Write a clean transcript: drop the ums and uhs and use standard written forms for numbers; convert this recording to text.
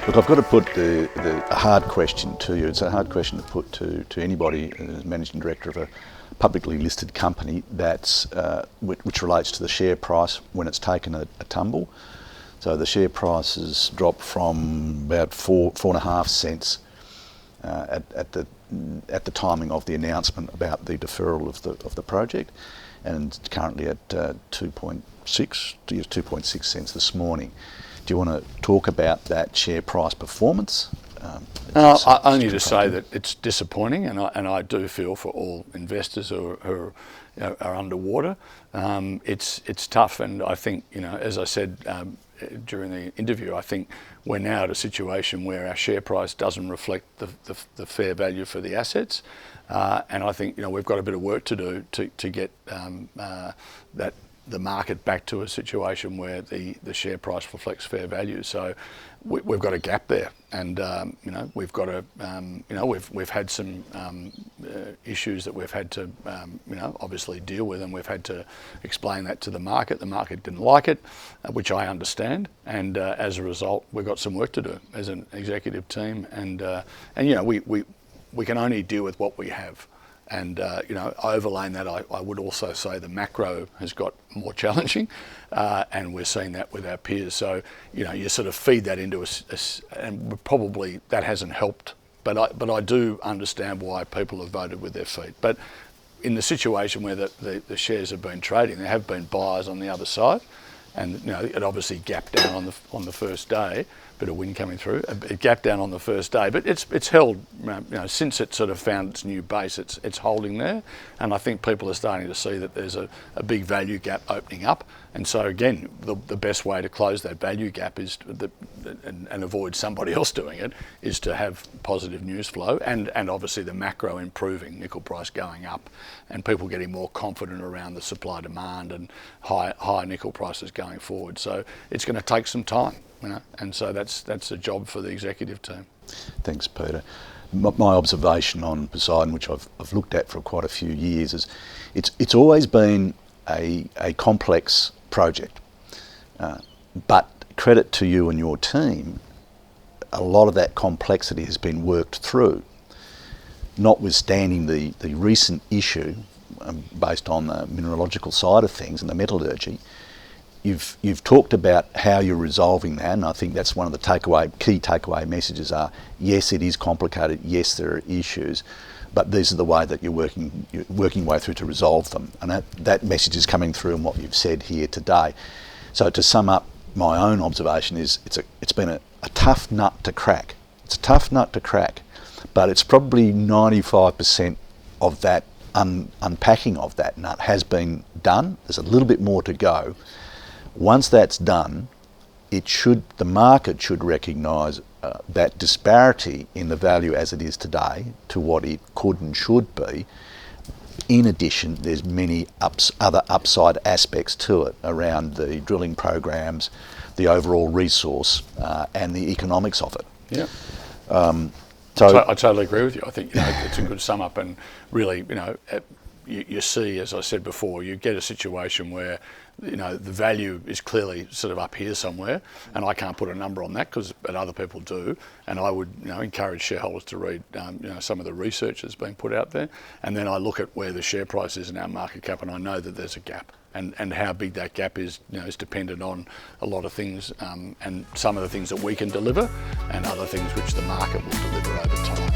Look, I've got to put a hard question to you. It's a hard question to put to anybody as managing director of a publicly listed company which relates to the share price when it's taken a tumble. So the share price has dropped from about 4.5 cents at the timing of the announcement about the deferral of the project, and it's currently at 2.6 cents this morning. Do you want to talk about that share price performance? Only to say that it's disappointing, and I do feel for all investors who are underwater. It's tough, and I think, as I said during the interview, I think we're now at a situation where our share price doesn't reflect the fair value for the assets, and I think we've got a bit of work to do to get the market back to a situation where the share price reflects fair value. So we've got a gap there, and we've got to we've had some issues that we've had to obviously deal with, and we've had to explain that to the market. The market didn't like it, which I understand, and as a result, we've got some work to do as an executive team, and we can only deal with what we have. And overlaying that, I would also say the macro has got more challenging, and we're seeing that with our peers. So you sort of feed that into and probably that hasn't helped. But I do understand why people have voted with their feet. But in the situation where the shares have been trading, there have been buyers on the other side, and it obviously gapped down on the first day. Bit of wind coming through. It gapped down on the first day, but it's held. Since it sort of found its new base, it's holding there, and I think people are starting to see that there's a big value gap opening up. And so again, the best way to close that value gap is and avoid somebody else doing it, is to have positive news flow and obviously the macro improving, nickel price going up, and people getting more confident around the supply demand and high nickel prices going forward. So it's going to take some time. And so that's a job for the executive team. Thanks, Peter. My observation on Poseidon, which I've looked at for quite a few years, is it's always been a complex project. But credit to you and your team, a lot of that complexity has been worked through. Notwithstanding the recent issue based on the mineralogical side of things and the metallurgy, You've talked about how you're resolving that, and I think that's one of the key takeaway messages are, yes, it is complicated, yes, there are issues, but these are the way that you're working way through to resolve them. And that message is coming through in what you've said here today. So to sum up, my own observation is it's been a tough nut to crack. It's a tough nut to crack, but it's probably 95% of that unpacking of that nut has been done. There's a little bit more to go. Once that's done, the market should recognise that disparity in the value as it is today to what it could and should be. In addition, there's many other upside aspects to it around the drilling programs, the overall resource, and the economics of it. Yeah. I totally agree with you. I think it's a good sum up, and really, you see, as I said before, you get a situation where the value is clearly sort of up here somewhere, and I can't put a number on that but other people do, and I would encourage shareholders to read some of the research that's being put out there, and then I look at where the share price is in our market cap, and I know that there's a gap, and how big that gap is is dependent on a lot of things, and some of the things that we can deliver and other things which the market will deliver over time.